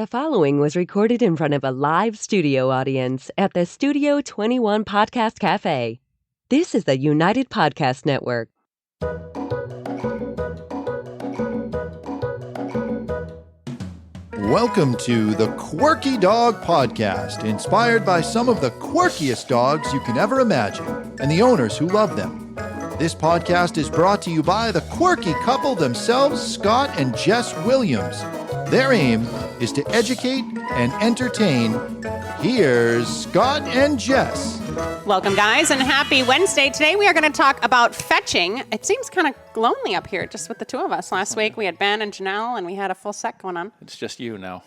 The following was recorded in front of a live studio audience at the Studio 21 Podcast Cafe. This is the United Podcast Network. Welcome to the Quirky Dog Podcast, inspired by some of the quirkiest dogs you can ever imagine, and the owners who love them. This podcast is brought to you by the quirky couple themselves, Scott and Jess Williams. Their aim is to educate and entertain. Here's Scott and Jess. Welcome, guys, and happy Wednesday. Today we are going to talk about fetching. It seems kind of lonely up here just with the two of us. Last week we had Ben and Janelle, and we had a full set going on. It's just you now.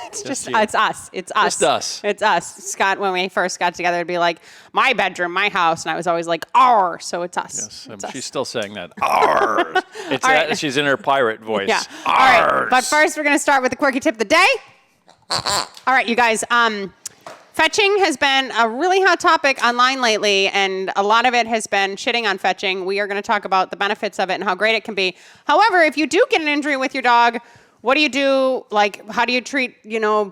It's just it's us. It's us. Just us. It's us. Scott, when we first got together, it'd be like, my bedroom, my house, and I was always like, our. So it's us. Yes, it's us. She's still saying that. Ours. It's right. She's in her pirate voice. Yeah. Ours. All right. But first, we're going to start with the quirky tip of the day. All right, you guys. Fetching has been a really hot topic online lately, and a lot of it has been shitting on fetching. We are going to talk about the benefits of it and how great it can be. However, if you do get an injury with your dog, what do you do? Like, how do you treat,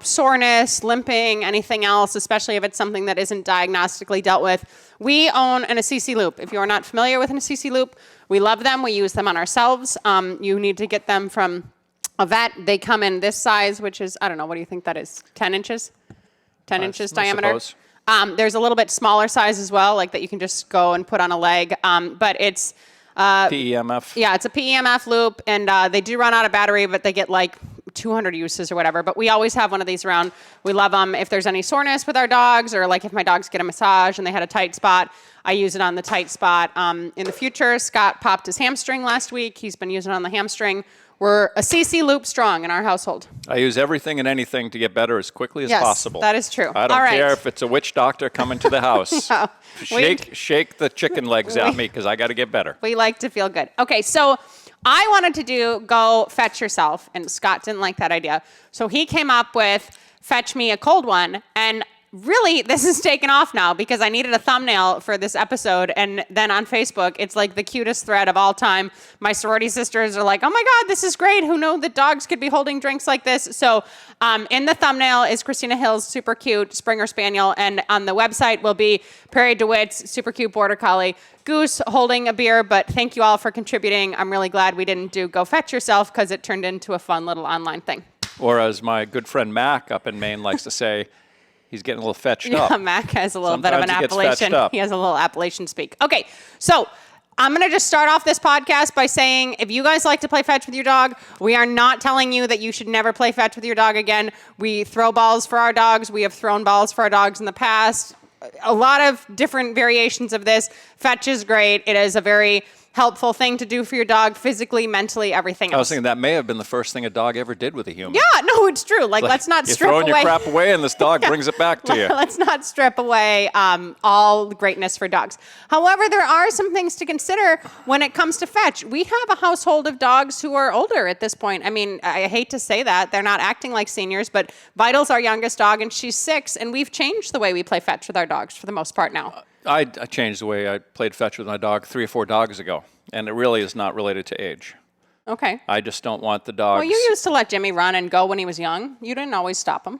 soreness, limping, anything else, especially if it's something that isn't diagnostically dealt with? We own an Assisi loop. If you are not familiar with an Assisi loop, we love them. We use them on ourselves. You need to get them from a vet. They come in this size, which is, I don't know, what do you think that is? 10 inches? 10 inches diameter. There's a little bit smaller size as well, like that you can just go and put on a leg. But it's PEMF. Yeah, it's a PEMF loop, and they do run out of battery, but they get like 200 uses or whatever. But we always have one of these around. We love them. If there's any soreness with our dogs, or like if my dogs get a massage and they had a tight spot, I use it on the tight spot. In the future, Scott popped his hamstring last week. He's been using it on the hamstring. We're a CC loop strong in our household. I use everything and anything to get better as quickly as possible. That is true. I don't care if it's a witch doctor coming to the house. No, shake the chicken legs at me because I got to get better. We like to feel good. Okay, so I wanted to go fetch yourself, and Scott didn't like that idea. So he came up with fetch me a cold one, and really, this is taken off now because I needed a thumbnail for this episode, and then on Facebook, it's like the cutest thread of all time. My sorority sisters are like, oh my God, this is great. Who knew that dogs could be holding drinks like this? So in the thumbnail is Christina Hill's super cute Springer Spaniel, and on the website will be Perry DeWitt's super cute Border Collie Goose holding a beer. But thank you all for contributing. I'm really glad we didn't do Go Fetch Yourself because it turned into a fun little online thing. Or as my good friend Mac up in Maine likes to say, he's getting a little fetched up. Yeah, Mac has a little bit of an appellation. He has a little appellation speak. Okay, so I'm going to just start off this podcast by saying, if you guys like to play fetch with your dog, we are not telling you that you should never play fetch with your dog again. We throw balls for our dogs. We have thrown balls for our dogs in the past. A lot of different variations of this. Fetch is great. It is a very helpful thing to do for your dog, physically, mentally, everything else. I was thinking that may have been the first thing a dog ever did with a human. Yeah, no, it's true. Like let's not strip away. You're throwing your crap away, and this dog brings it back to you. Let's not strip away all the greatness for dogs. However, there are some things to consider when it comes to fetch. We have a household of dogs who are older at this point. I mean, I hate to say that. They're not acting like seniors, but Vital's our youngest dog, and she's 6, and we've changed the way we play fetch with our dogs for the most part now. I changed the way I played fetch with my dog 3 or 4 dogs ago, and it really is not related to age. Okay. I just don't want the dogs. Well, you used to let Jimmy run and go when he was young. You didn't always stop him.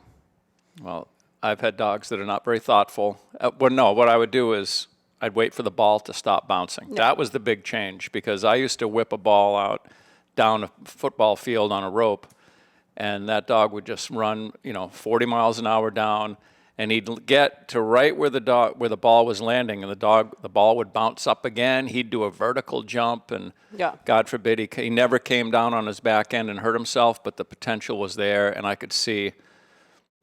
Well, I've had dogs that are not very thoughtful. What I would do is I'd wait for the ball to stop bouncing. Yeah. That was the big change, because I used to whip a ball out down a football field on a rope, and that dog would just run, 40 miles an hour down, and he'd get to right where the ball was landing, and the ball would bounce up again. He'd do a vertical jump, and God forbid he never came down on his back end and hurt himself, but the potential was there, and I could see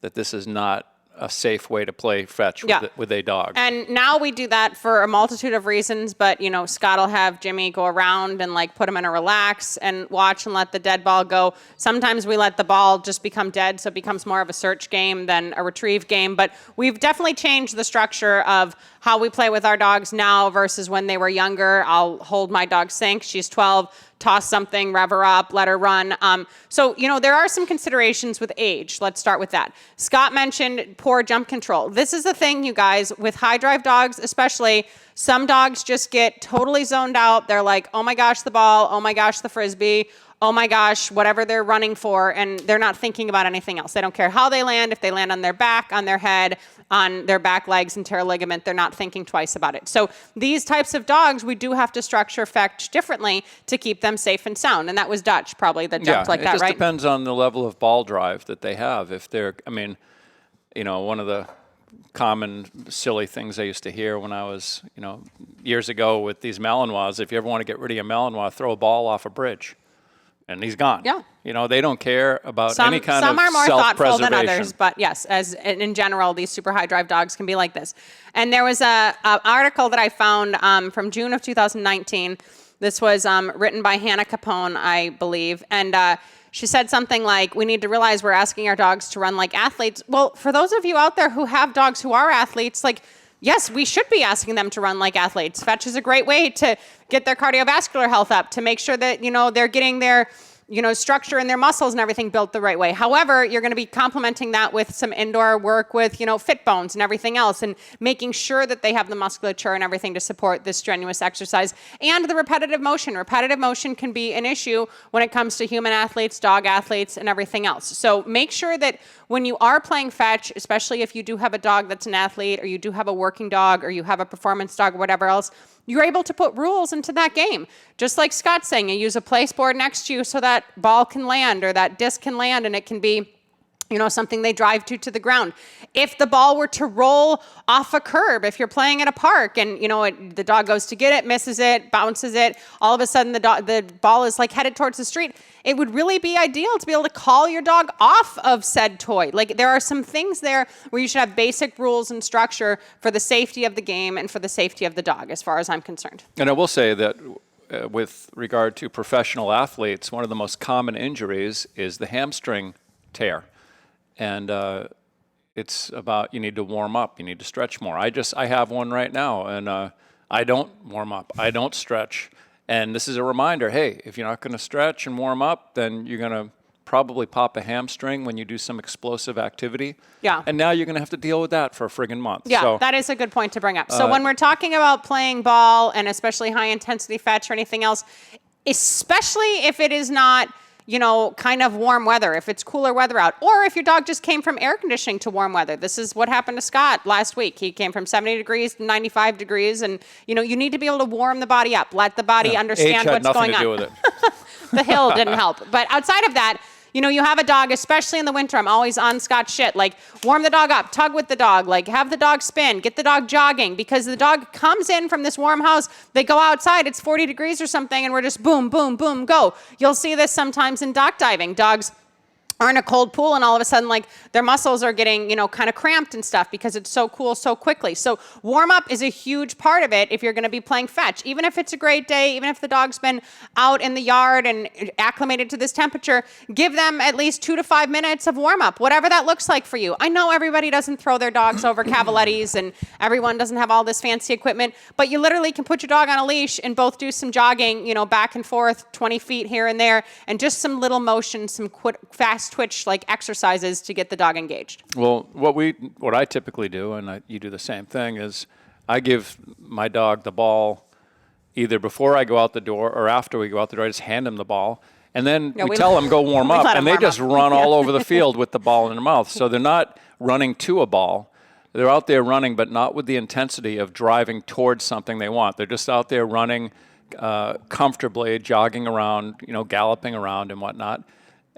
that this is not a safe way to play fetch with a dog. And now we do that for a multitude of reasons, but Scott will have Jimmy go around and put him in a relax and watch and let the dead ball go. Sometimes we let the ball just become dead, so it becomes more of a search game than a retrieve game. But we've definitely changed the structure of how we play with our dogs now versus when they were younger. I'll hold my dog Sink. She's 12. Toss something, rev her up, let her run. So there are some considerations with age. Let's start with that. Scott mentioned poor jump control. This is the thing, you guys, with high drive dogs especially. Some dogs just get totally zoned out. They're like, oh my gosh, the ball, oh my gosh, the Frisbee, oh my gosh, whatever they're running for, and they're not thinking about anything else. They don't care how they land. If they land on their back, on their head, on their back legs and tear a ligament, they're not thinking twice about it. So these types of dogs, we do have to structure fetch differently to keep them safe and sound. And that was Dutch probably that jumped like that, right? It just depends on the level of ball drive that they have. If they're, I mean, you know, one of the common silly things I used to hear when I was, you know, years ago with these Malinois, if you ever want to get rid of your Malinois, throw a ball off a bridge. And he's gone. Yeah. You know, they don't care about any kind of self-preservation. Some are more thoughtful than others, but yes, as in general, these super high drive dogs can be like this. And there was a article that I found from June of 2019. This was written by Hannah Capone, I believe. And she said something like, we need to realize we're asking our dogs to run like athletes. Well, for those of you out there who have dogs who are athletes, like, yes, we should be asking them to run like athletes. Fetch is a great way to get their cardiovascular health up, to make sure that, you know, they're getting their, you know, structure and their muscles and everything built the right way. However, you're going to be complementing that with some indoor work with, you know, fit bones and everything else, and making sure that they have the musculature and everything to support this strenuous exercise and the repetitive motion. Repetitive motion can be an issue when it comes to human athletes, dog athletes, and everything else. So make sure that when you are playing fetch, especially if you do have a dog that's an athlete, or you do have a working dog, or you have a performance dog, or whatever else, you're able to put rules into that game. Just like Scott's saying, you use a place board next to you so that ball can land or that disc can land, and it can be, you know, something they drive to the ground. If the ball were to roll off a curb, if you're playing at a park and, you know, the dog goes to get it, misses it, bounces it, all of a sudden the ball is like headed towards the street, it would really be ideal to be able to call your dog off of said toy. Like, there are some things there where you should have basic rules and structure for the safety of the game and for the safety of the dog, as far as I'm concerned. And I will say that with regard to professional athletes, one of the most common injuries is the hamstring tear. And it's about, you need to warm up, you need to stretch more. I have one right now, and I don't warm up, I don't stretch. And this is a reminder, hey, if you're not going to stretch and warm up, then you're going to probably pop a hamstring when you do some explosive activity. Yeah. And now you're going to have to deal with that for a friggin' month. Yeah, so, that is a good point to bring up. So when we're talking about playing ball, and especially high intensity fetch or anything else, especially if it is not, you know, kind of warm weather, if it's cooler weather out, or if your dog just came from air conditioning to warm weather. This is what happened to Scott last week. He came from 70 degrees to 95 degrees, and, you know, you need to be able to warm the body up, let the body understand what's going on. Age had nothing to do with it. The hill didn't help. But outside of that, you know, you have a dog, especially in the winter, I'm always on Scott's shit. Like, warm the dog up, tug with the dog, like, have the dog spin, get the dog jogging, because the dog comes in from this warm house, they go outside, it's 40 degrees or something, and we're just boom, boom, boom, go. You'll see this sometimes in dock diving. Dogs are in a cold pool, and all of a sudden, like, their muscles are getting, you know, kind of cramped and stuff because it's so cool so quickly. So warm up is a huge part of it if you're going to be playing fetch. Even if it's a great day, even if the dog's been out in the yard and acclimated to this temperature, give them at least 2 to 5 minutes of warm up, whatever that looks like for you. I know everybody doesn't throw their dogs over cavalettis, and everyone doesn't have all this fancy equipment, but you literally can put your dog on a leash and both do some jogging, you know, back and forth, 20 feet here and there, and just some little motion, some fast twitch like exercises to get the dog engaged. Well, what I typically do, and you do the same thing, is I give my dog the ball either before I go out the door or after we go out the door. I just hand him the ball, and then we tell them go warm up, and they just run all over the field with the ball in their mouth. So they're not running to a ball. They're out there running, but not with the intensity of driving towards something they want. They're just out there running comfortably, jogging around, you know, galloping around and whatnot.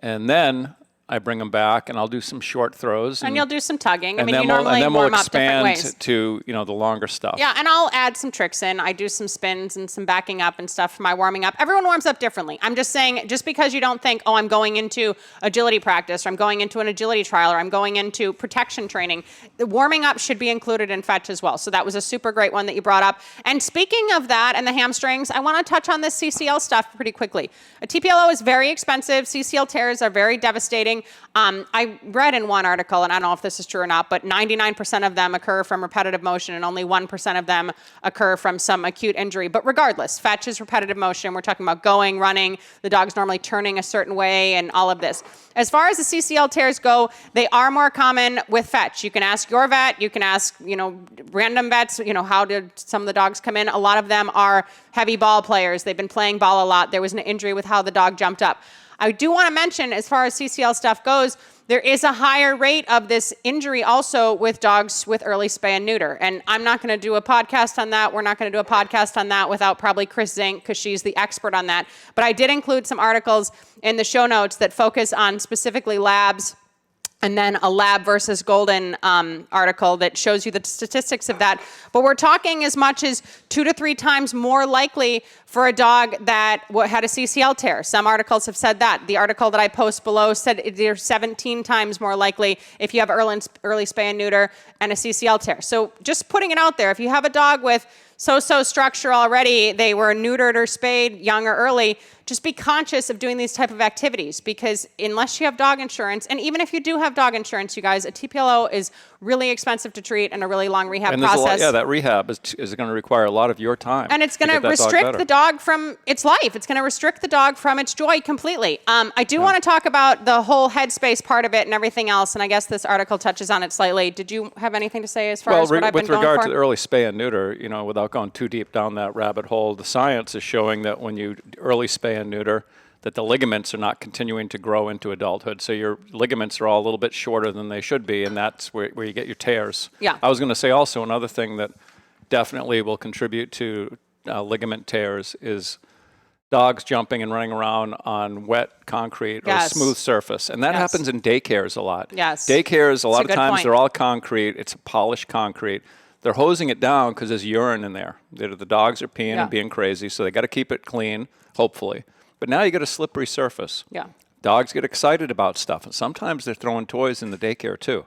And then I bring them back, and I'll do some short throws. And you'll do some tugging. I and mean, then you normally warm up different ways. expand to, you know, the longer stuff. Yeah, and I'll add some tricks in. I do some spins and some backing up and stuff for my warming up. Everyone warms up differently. I'm just saying, just because you don't think, oh, I'm going into agility practice, or I'm going into an agility trial, or I'm going into protection training, the warming up should be included in fetch as well. So that was a super great one that you brought up. And speaking of that and the hamstrings, I want to touch on this CCL stuff pretty quickly. A TPLO is very expensive. CCL tears are very devastating. training. I read in one article, and I don't know if this is true or not, but 99% of them occur from repetitive motion and only 1% of them occur from some acute injury. But regardless, fetch is repetitive motion. We're talking about going, running, the dog's normally turning a certain way and all of this. As far as the CCL tears go, they are more common with fetch. You can ask your vet, you can ask, random vets, how did some of the dogs come in? A lot of them are heavy ball players. They've been playing ball a lot. There was an injury with how the dog jumped up. I do want to mention, as far as CCL stuff goes, there is a higher rate of this injury also with dogs with early spay and neuter. And I'm not going to do a podcast on that. We're not going to do a podcast on that without probably Chris Zink, because she's the expert on that. But I did include some articles in the show notes that focus on specifically labs, and then a lab versus golden article that shows you the statistics of that. But we're talking as much as 2 to 3 times more likely for a dog that had a CCL tear. Some articles have said that. The article that I post below said they're 17 times more likely if you have early spay and neuter and a CCL tear. So just putting it out there, if you have a dog with so-so structure already, they were neutered or spayed young or early, just be conscious of doing these type of activities, because unless you have dog insurance, and even if you do have dog insurance, you guys, a TPLO is really expensive to treat and a really long rehab process. That rehab is going to require a lot of your time. And it's going to restrict the dog from its life. It's going to restrict the dog from its joy completely. I do want to talk about the whole headspace part of it and everything else, and I guess this article touches on it slightly. Did you have anything to say as far as what I've been going for? With regard to the early spay and neuter, without going too deep down that rabbit hole, the science is showing that when you early spay and neuter, that the ligaments are not continuing to grow into adulthood. So your ligaments are all a little bit shorter than they should be, and that's where you get your tears. Yeah. I was going to say also another thing that definitely will contribute to ligament tears is dogs jumping and running around on wet concrete or smooth surface. And that happens in daycares a lot. Yes. Daycares, a lot of times, point. they're all concrete. It's polished concrete. They're hosing it down because there's urine in there. The dogs are peeing and being crazy, so they got to keep it clean, hopefully. But now you get a slippery surface. Yeah. Dogs get excited about stuff, and sometimes they're throwing toys in the daycare too.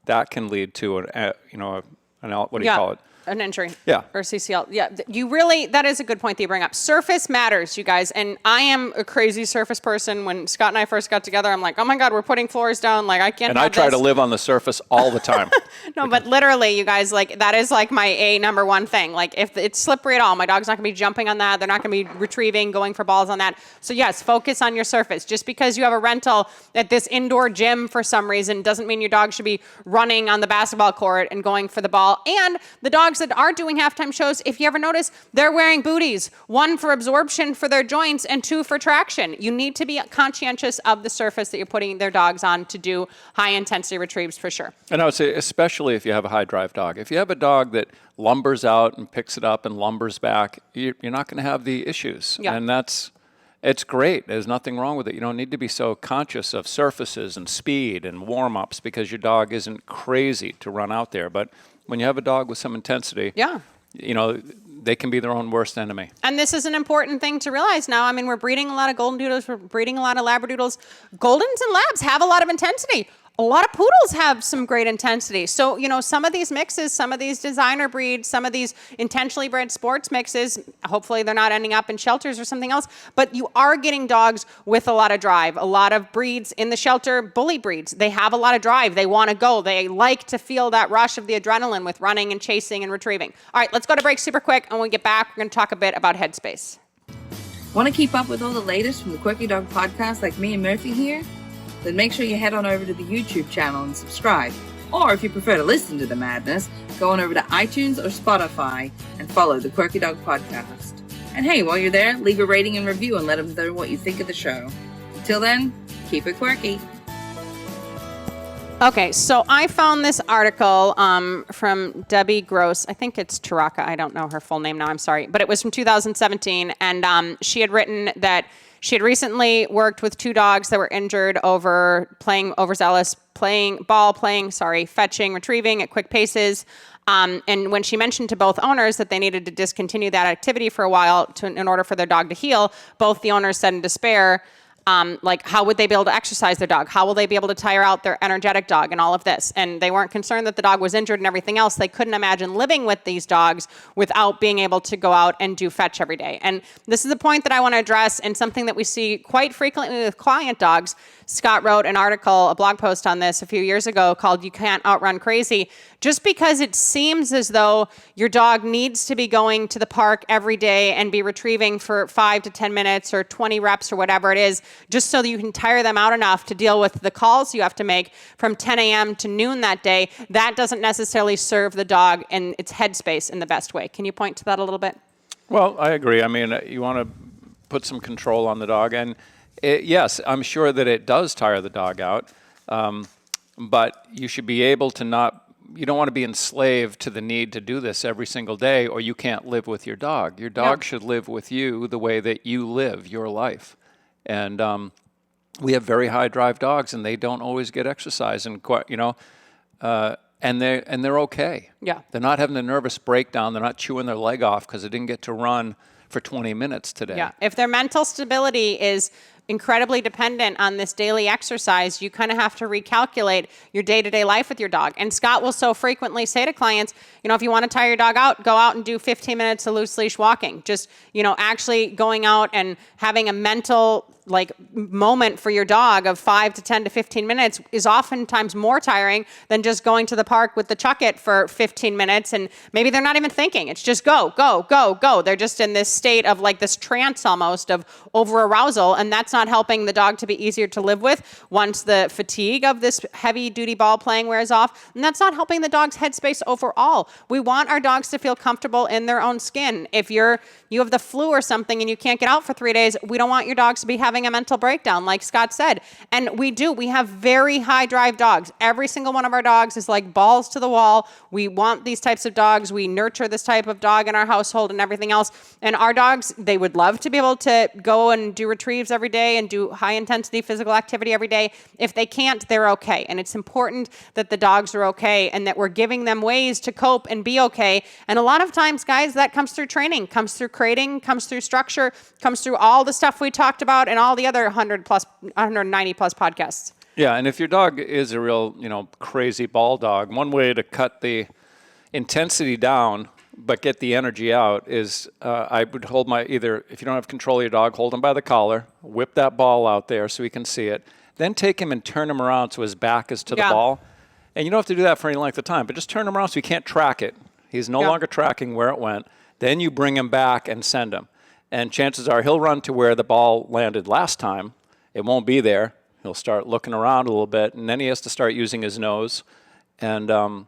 That can lead to what do you call it? An injury. Yeah. Or CCL. Yeah. That is a good point that you bring up. Surface matters, you guys. And I am a crazy surface person. When Scott and I first got together, I'm like, oh my God, we're putting floors down. Like, I can't. And I try to live on the surface all the time. No, but literally, you guys, that is my number one thing. Like, if it's slippery at all, my dog's not going to be jumping on that. They're not going to be retrieving, going for balls on that. So yes, focus on your surface. Just because you have a rental at this indoor gym for some reason doesn't mean your dog should be running on the basketball court and going for the ball. And the dogs that are doing halftime shows, if you ever notice, they're wearing booties, 1 for absorption for their joints and 2 for traction. You need to be conscientious of the surface that you're putting their dogs on to do high intensity retrieves for sure. And I would say, especially if you have a high drive dog. If you have a dog that lumbers out and picks it up and lumbers back, you're not going to have the issues. Yeah. And it's great. There's nothing wrong with it. You don't need to be so conscious of surfaces and speed and warm-ups because your dog isn't crazy to run out there. But when you have a dog with some intensity, they can be their own worst enemy. And this is an important thing to realize now. I mean, we're breeding a lot of golden doodles. We're breeding a lot of labradoodles. Goldens and labs have a lot of intensity. A lot of poodles have some great intensity. So, some of these mixes, some of these designer breeds, some of these intentionally bred sports mixes, hopefully they're not ending up in shelters or something else, but you are getting dogs with a lot of drive. A lot of breeds in the shelter, bully breeds, they have a lot of drive. They want to go. They like to feel that rush of the adrenaline with running and chasing and retrieving. All right, let's go to break super quick. And when we get back, we're going to talk a bit about headspace. Want to keep up with all the latest from the Quirky Dog podcast like me and Murphy here? Then make sure you head on over to the YouTube channel and subscribe. Or if you prefer to listen to the madness, go on over to iTunes or Spotify and follow the Quirky Dog Podcast. And hey, while you're there, leave a rating and review and let them know what you think of the show. Until then, keep it quirky. Okay, so I found this article from Debbie Gross. I think it's Taraka. I don't know her full name now. I'm sorry. But it was from 2017. And she had written that she had recently worked with 2 dogs that were injured over playing overzealous, fetching, retrieving at quick paces. And when she mentioned to both owners that they needed to discontinue that activity for a while in order for their dog to heal, both the owners said in despair, Like, how would they be able to exercise their dog? How will they be able to tire out their energetic dog and all of this? And they weren't concerned that the dog was injured and everything else. They couldn't imagine living with these dogs without being able to go out and do fetch every day. And this is a point that I want to address, and something that we see quite frequently with client dogs. Scott wrote an article, a blog post on this a few years ago called "You Can't Outrun Crazy." Just because it seems as though your dog needs to be going to the park every day and be retrieving for 5 to 10 minutes or 20 reps or whatever it is, just so that you can tire them out enough to deal with the calls you have to make from 10 a.m. to noon that day, that doesn't necessarily serve the dog and its headspace in the best way. Can you point to that a little bit? Well, I agree. I mean, you want to put some control on the dog. And yes, I'm sure that it does tire the dog out. But you should be able to you don't want to be enslaved to the need to do this every single day, or you can't live with your dog. Your dog should live with you the way that you live your life. And we have very high drive dogs, and they don't always get exercise, and and they're okay. Yeah, they're not having a nervous breakdown. They're not chewing their leg off because they didn't get to run for 20 minutes today. Yeah, if their mental stability is incredibly dependent on this daily exercise, you kind of have to recalculate your day-to-day life with your dog. And Scott will so frequently say to clients, if you want to tire your dog out, go out and do 15 minutes of loose leash walking. Just, actually going out and having a mental moment for your dog of 5 to 10 to 15 minutes is oftentimes more tiring than just going to the park with the chuck it for 15 minutes. And maybe they're not even thinking. It's just go, go, go, go. They're just in this state of this trance almost of over arousal. And that's not helping the dog to be easier to live with once the fatigue of this heavy duty ball playing wears off. And that's not helping the dog's headspace overall. We want our dogs to feel comfortable in their own skin. If you have the flu or something and you can't get out for 3 days, we don't want your dogs to be having a mental breakdown, like Scott said. And we have very high drive dogs. Every single one of our dogs is like balls to the wall. We want these types of dogs. We nurture this type of dog in our household and everything else. And our dogs, they would love to be able to go and do retrieves every day and do high intensity physical activity every day. If they can't, they're okay. And it's important that the dogs are okay and that we're giving them ways to cope and be okay. And a lot of times, guys, that comes through training, comes through crating, comes through structure, comes through all the stuff we talked about and all the other 190 plus podcasts. Yeah, and if your dog is a real, crazy ball dog, one way to cut the intensity down but get the energy out is I would hold if you don't have control of your dog, hold him by the collar, whip that ball out there so he can see it, then take him and turn him around so his back is to the ball. And you don't have to do that for any length of time, but just turn him around so he can't track it. He's no longer tracking where it went. Then you bring him back and send him. And chances are he'll run to where the ball landed last time. It won't be there. He'll start looking around a little bit, and then he has to start using his nose. And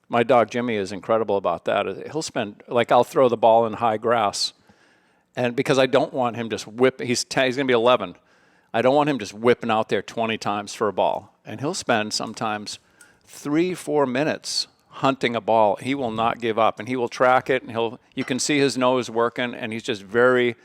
my dog Jimmy is incredible about that. He'll spend, I'll throw the ball in high grass, and because I don't want him just he's going to be 11. I don't want him just whipping out there 20 times for a ball. And he'll spend sometimes 3-4 minutes hunting a ball. He will not give up, and he will track it, and you can see his nose working, and he's just very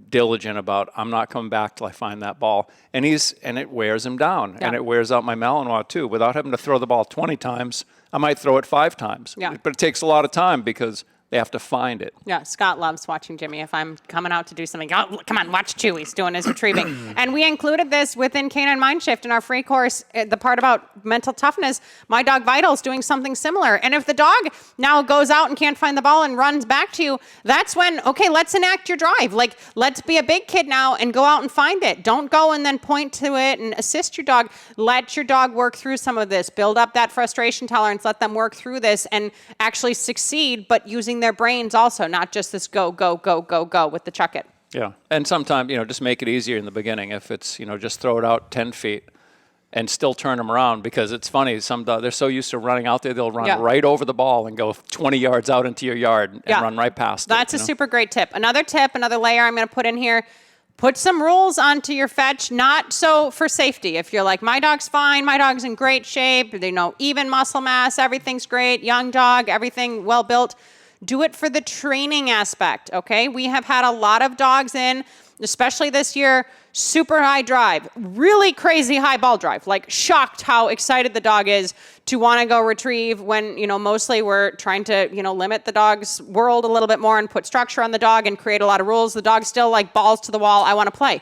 diligent about, I'm not coming back till I find that ball. And it wears him down, and it wears out my Malinois too. Without having to throw the ball 20 times, I might throw it 5 times. Yeah. But it takes a lot of time because they have to find it. Yeah, Scott loves watching Jimmy. If I'm coming out to do something, oh, come on, watch Chew. He's doing his retrieving. And we included this within Canine Mindshift in our free course, the part about mental toughness. My dog Vital's doing something similar. And if the dog now goes out and can't find the ball and runs back to you, that's when, okay, let's enact your drive. Let's be a big kid now and go out and find it. Don't go and then point to it and assist your dog. Let your dog work through some of this. Build up that frustration tolerance. Let them work through this and actually succeed, but using their brains also, not just this go, go, go, go, go with the chuck it. Yeah. And sometimes, just make it easier in the beginning. If it's, just throw it out 10 feet and still turn them around, because it's funny. Some dogs, they're so used to running out there, they'll run right over the ball and go 20 yards out into your yard and run right past it. That's a super great tip. Another layer I'm going to put in here. Put some rules onto your fetch, not so for safety. If you're like, my dog's fine, my dog's in great shape, even muscle mass, everything's great, young dog, everything well built. Do it for the training aspect, okay? We have had a lot of dogs in, especially this year, super high drive, really crazy high ball drive, shocked how excited the dog is to want to go retrieve when, mostly we're trying to, limit the dog's world a little bit more and put structure on the dog and create a lot of rules. The dog's still balls to the wall, I want to play.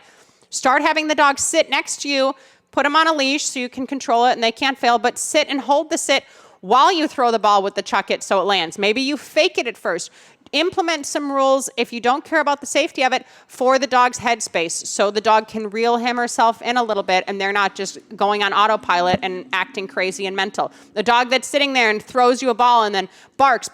Start having the dog sit next to you, put them on a leash so you can control it and they can't fail, but sit and hold the sit while you throw the ball with the chuck it so it lands. Maybe you fake it at first. Implement some rules, if you don't care about the safety of it, for the dog's headspace, so the dog can reel him or herself in a little bit and they're not just going on autopilot and acting crazy and mental. The dog that's sitting there and throws you a ball and then barks,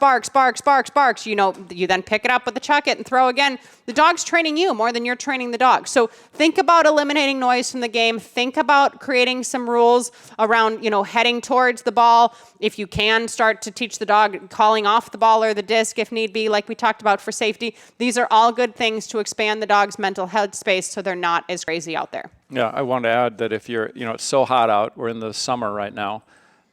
you then pick it up with the chuck it and throw again. The dog's training you more than you're training the dog. So think about eliminating noise from the game. Think about creating some rules around, heading towards the ball. If you can, start to teach the dog calling off the ball or the disc if need be, like we talked about for safety. These are all good things to expand the dog's mental health space so they're not as crazy out there. Yeah, I want to add that if you're, it's so hot out, we're in the summer right now,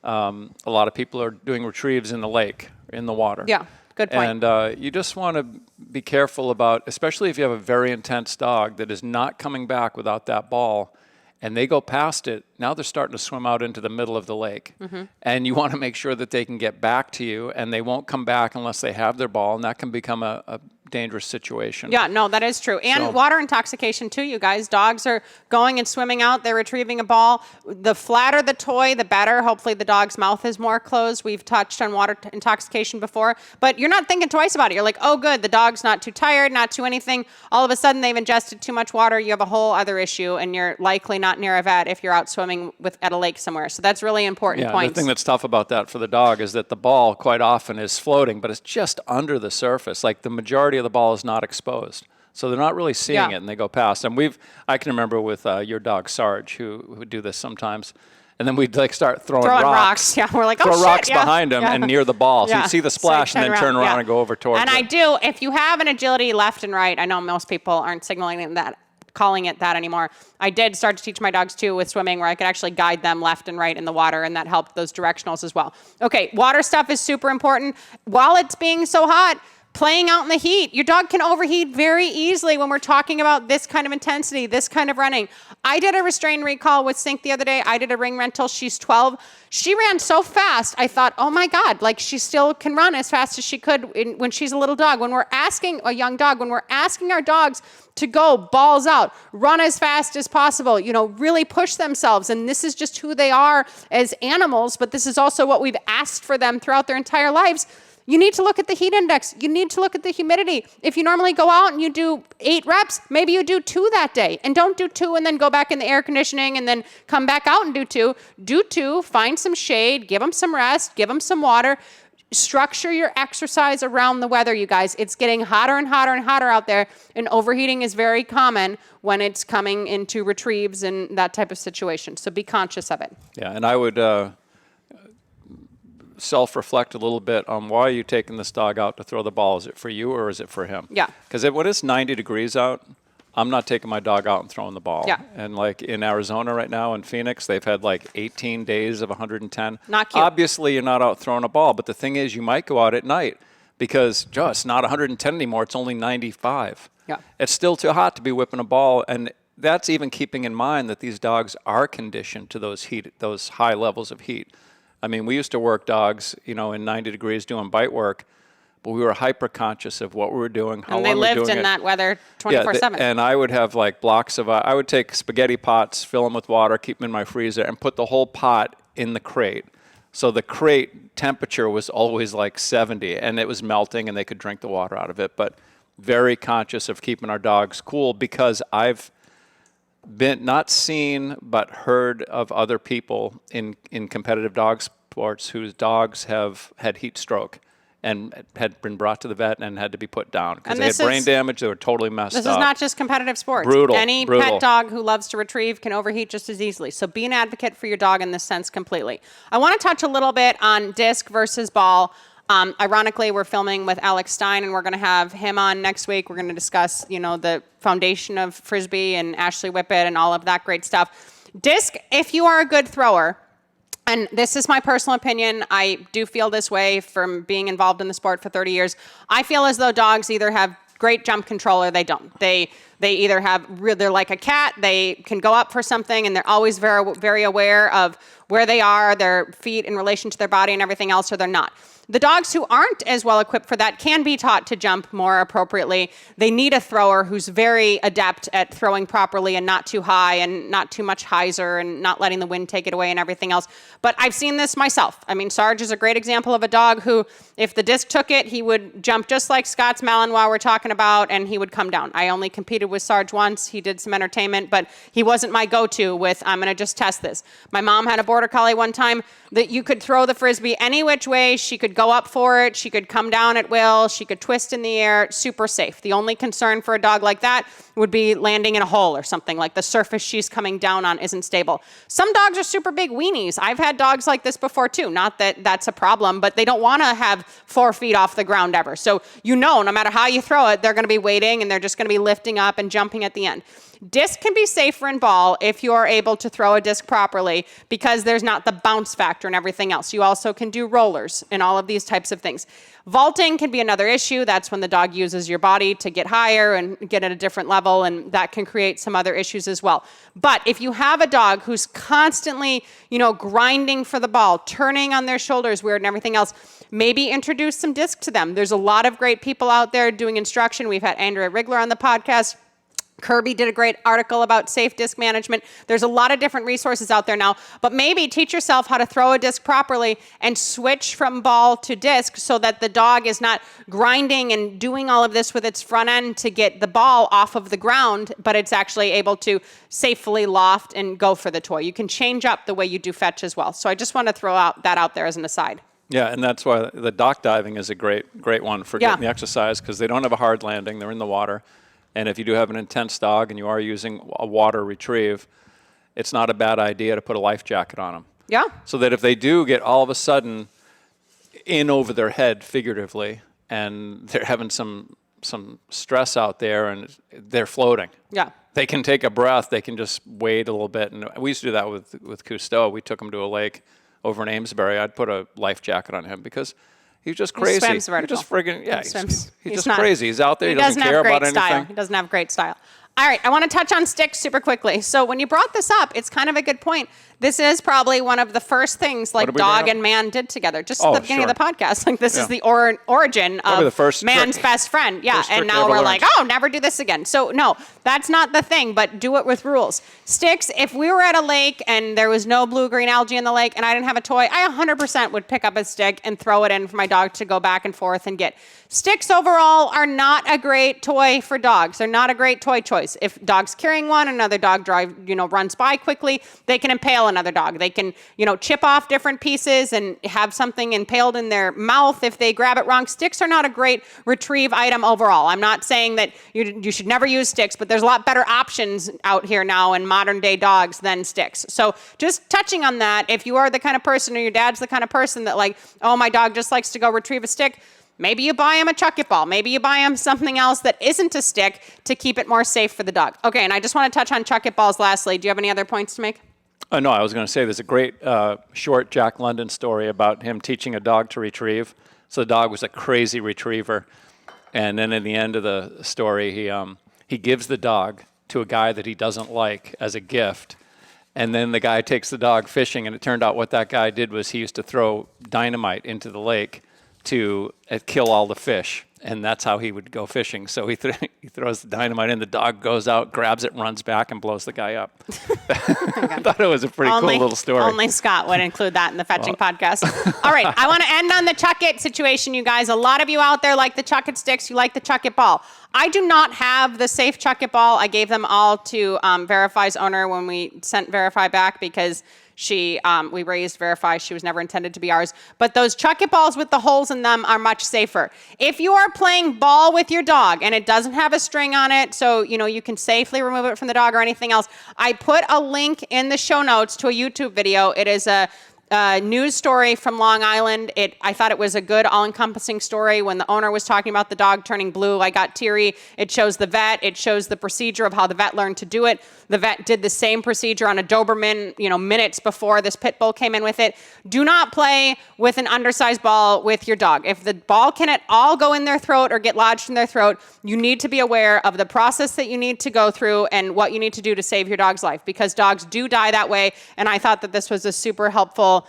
a lot of people are doing retrieves in the lake, in the water. Yeah, good point. And you just want to be careful about, especially if you have a very intense dog that is not coming back without that ball, and they go past it, now they're starting to swim out into the middle of the lake. Mm-hmm. And you want to make sure that they can get back to you, and they won't come back unless they have their ball, and that can become a dangerous situation. Yeah, no, that is true. And water intoxication too, you guys. Dogs are going and swimming out. They're retrieving a ball. The flatter the toy, the better. Hopefully the dog's mouth is more closed. We've touched on water intoxication before. But you're not thinking twice about it. You're like, oh, good, the dog's not too tired, not too anything. All of a sudden they've ingested too much water. You have a whole other issue, and you're likely not near a vet if you're out swimming at a lake somewhere. So that's really important point. The thing that's tough about that for the dog is that the ball quite often is floating, but it's just under the surface. Like the majority of the ball is not exposed. So they're not really seeing it, and they go past. And I can remember with your dog, Sarge, who would do this sometimes. And then we'd start throwing rocks. Yeah, we're like, throw rocks behind him and near the ball. So you'd see the splash and then turn around and go over towards it. And I do, if you have an agility left and right, I know most people aren't signaling that, calling it that anymore. I did start to teach my dogs too with swimming, where I could actually guide them left and right in the water, and that helped those directionals as well. Okay, water stuff is super important. While it's being so hot, playing out in the heat. Your dog can overheat very easily when we're talking about this kind of intensity, this kind of running. I did a restraint recall with Sink the other day. I did a ring rental. She's 12. She ran so fast, I thought, oh my God, she still can run as fast as she could when she's a little dog. When we're asking a young dog, when we're asking our dogs to go balls out, run as fast as possible, really push themselves. And this is just who they are as animals, but this is also what we've asked for them throughout their entire lives. You need to look at the heat index. You need to look at the humidity. If you normally go out and you do 8 reps, maybe you do 2 that day. And don't do 2 and then go back in the air conditioning and then come back out and do 2. Do 2, find some shade, give them some rest, give them some water. Structure your exercise around the weather, you guys. It's getting hotter and hotter and hotter out there, and overheating is very common when it's coming into retrieves and that type of situation. So be conscious of it. Yeah, and I would self-reflect a little bit on why are you taking this dog out to throw the ball? Is it for you or is it for him? Yeah. Because when it's 90 degrees out, I'm not taking my dog out and throwing the ball. Yeah. And in Arizona right now, in Phoenix, they've had 18 days of 110. Not cute. Obviously, you're not out throwing a ball, but the thing is, you might go out at night because, it's not 110 anymore. It's only 95. Yeah. It's still too hot to be whipping a ball, and that's even keeping in mind that these dogs are conditioned to those high levels of heat. I mean, we used to work dogs, in 90 degrees doing bite work, but we were hyper conscious of what we were doing, how long we were doing it. And they lived in that weather 24/7. And I would have blocks of, I would take spaghetti pots, fill them with water, keep them in my freezer, and put the whole pot in the crate. So the crate temperature was always 70, and it was melting, and they could drink the water out of it. But very conscious of keeping our dogs cool, because I've been not seen but heard of other people in competitive dog sports whose dogs have had heat stroke and had been brought to the vet and had to be put down because they had brain damage. They were totally messed up. This is not just competitive sports. Brutal. Any pet dog who loves to retrieve can overheat just as easily. So be an advocate for your dog in this sense completely. I want to touch a little bit on disc versus ball. Ironically, we're filming with Alex Stein, and we're going to have him on next week. We're going to discuss, the foundation of Frisbee and Ashley Whippet and all of that great stuff. Disc, if you are a good thrower, and this is my personal opinion, I do feel this way from being involved in the sport for 30 years. I feel as though dogs either have great jump control or they don't. They They either they're like a cat, they can go up for something and they're always very, very aware of where they are, their feet in relation to their body and everything else, or they're not. The dogs who aren't as well equipped for that can be taught to jump more appropriately. They need a thrower who's very adept at throwing properly and not too high and not too much hyzer and not letting the wind take it away and everything else. But I've seen this myself. I mean, Sarge is a great example of a dog who, if the disc took it, he would jump just like Scott's Malinois we're talking about, and he would come down. I only competed with Sarge once. He did some entertainment, but he wasn't my go-to with, I'm going to just test this. My mom had a Border Collie one time that you could throw the Frisbee any which way. She could go up for it. She could come down at will. She could twist in the air. Super safe. The only concern for a dog like that would be landing in a hole or something, like the surface she's coming down on isn't stable. Some dogs are super big weenies. I've had dogs like this before too. Not that that's a problem, but they don't want to have 4 feet off the ground ever. So no matter how you throw it, they're going to be waiting and they're just going to be lifting up and jumping at the end. Disc can be safer in ball if you are able to throw a disc properly because there's not the bounce factor and everything else. You also can do rollers and all of these types of things. Vaulting can be another issue. That's when the dog uses your body to get higher and get at a different level, and that can create some other issues as well. But if you have a dog who's constantly, grinding for the ball, turning on their shoulders weird and everything else, maybe introduce some disc to them. There's a lot of great people out there doing instruction. We've had Andrea Rigler on the podcast. Kirby did a great article about safe disc management. There's a lot of different resources out there now, but maybe teach yourself how to throw a disc properly and switch from ball to disc so that the dog is not grinding and doing all of this with its front end to get the ball off of the ground, but it's actually able to safely loft and go for the toy. You can change up the way you do fetch as well. So I just want to throw that out there as an aside. Yeah, and that's why the dock diving is a great one for getting the exercise, because they don't have a hard landing. They're in the water. And if you do have an intense dog and you are using a water retrieve, it's not a bad idea to put a life jacket on them. Yeah. So that if they do get all of a sudden in over their head, figuratively, and they're having some stress out there and they're floating. Yeah. They can take a breath. They can just wait a little bit. And we used to do that with Cousteau. We took him to a lake over in Amesbury. I'd put a life jacket on him because he's just crazy. He swims vertical. He just friggin', he's just not crazy. He's out there. He doesn't care about anything. Style. He doesn't have great style. All right, I want to touch on sticks super quickly. So when you brought this up, it's kind of a good point. This is probably one of the first things like dog and man did together, just at the beginning of the podcast. Like this is the origin of the first man's best friend. Yeah, and now we're like, never do this again. So no, that's not the thing, but do it with rules. Sticks, if we were at a lake and there was no blue-green algae in the lake and I didn't have a toy, I 100% would pick up a stick and throw it in for my dog to go back and forth and get. Sticks overall are not a great toy for dogs. They're not a great toy choice. If dog's carrying one, another dog runs by quickly, they can impale another dog. They can, chip off different pieces and have something impaled in their mouth if they grab it wrong. Sticks are not a great retrieve item overall. I'm not saying that you should never use sticks, but there's a lot better options out here now in modern day dogs than sticks. So just touching on that, if you are the kind of person or your dad's the kind of person that my dog just likes to go retrieve a stick, maybe you buy him a chuck it ball. Maybe you buy him something else that isn't a stick to keep it more safe for the dog. Okay, and I just want to touch on chuck it balls lastly. Do you have any other points to make? No, I was going to say there's a great short Jack London story about him teaching a dog to retrieve. So the dog was a crazy retriever. And then in the end of the story, he gives the dog to a guy that he doesn't like as a gift. And then the guy takes the dog fishing, and it turned out what that guy did was he used to throw dynamite into the lake to kill all the fish, and that's how he would go fishing. So he throws the dynamite in, the dog goes out, grabs it, runs back, and blows the guy up. I thought it was a pretty cool little story. Only Scott would include that in the fetching podcast. All right, I want to end on the chuck it situation, you guys. A lot of you out there like the chuck it sticks, you like the chuck it ball. I do not have the safe chuck it ball. I gave them all to Verify's owner when we sent Verify back because we raised Verify. She was never intended to be ours. But those chuck it balls with the holes in them are much safer. If you are playing ball with your dog and it doesn't have a string on it, so you can safely remove it from the dog or anything else, I put a link in the show notes to a YouTube video. It is a news story from Long Island. I thought it was a good all-encompassing story. When the owner was talking about the dog turning blue, I got teary. It shows the vet. It shows the procedure of how the vet learned to do it. The vet did the same procedure on a Doberman, minutes before this pit bull came in with it. Do not play with an undersized ball with your dog. If the ball can at all go in their throat or get lodged in their throat, you need to be aware of the process that you need to go through and what you need to do to save your dog's life, because dogs do die that way. And I thought that this was a super helpful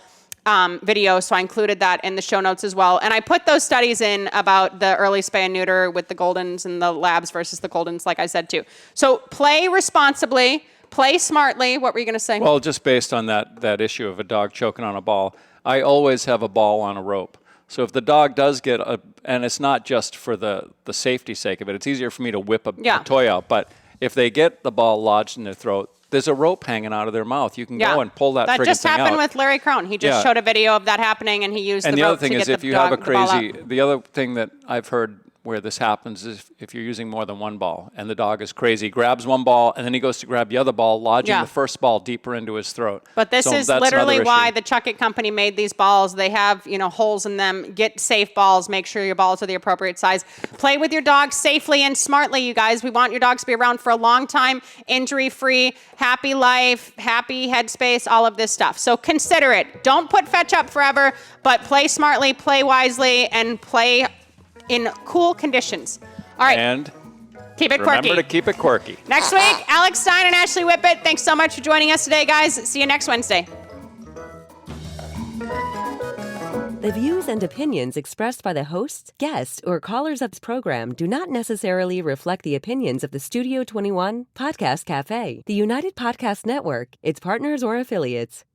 video, so I included that in the show notes as well. And I put those studies in about the early spay and neuter with the Goldens and the Labs versus the Goldens, like I said too. So play responsibly, play smartly. What were you going to say? Well, just based on that issue of a dog choking on a ball, I always have a ball on a rope. So if the dog does get and it's not just for the safety sake of it, it's easier for me to whip a toy out, but if they get the ball lodged in their throat, there's a rope hanging out of their mouth. You can go and pull that friggin' thing out. That just happened with Larry Crone. He just showed a video of that happening, and he used the rope to get the And the other thing is, if you have a crazy, the the other thing that I've heard where this happens is if you're using more than one ball and the dog is crazy, grabs one ball and then he goes to grab the other ball, lodging the first ball deeper into his throat. But this is literally why the Chuck It Company made these balls. They have, holes in them. Get safe balls. Make sure your balls are the appropriate size. Play with your dog safely and smartly, you guys. We want your dogs to be around for a long time, injury-free, happy life, happy headspace, all of this stuff. So consider it. Don't put fetch up forever, but play smartly, play wisely, and play in cool conditions. All right. And keep it quirky. remember to keep it quirky. Next week, Alex Stein and Ashley Whippet. Thanks so much for joining us today, guys. See you next Wednesday. The views and opinions expressed by the hosts, guests, or callers of this program do not necessarily reflect the opinions of the Studio 21 Podcast Cafe, the United Podcast Network, its partners, or affiliates.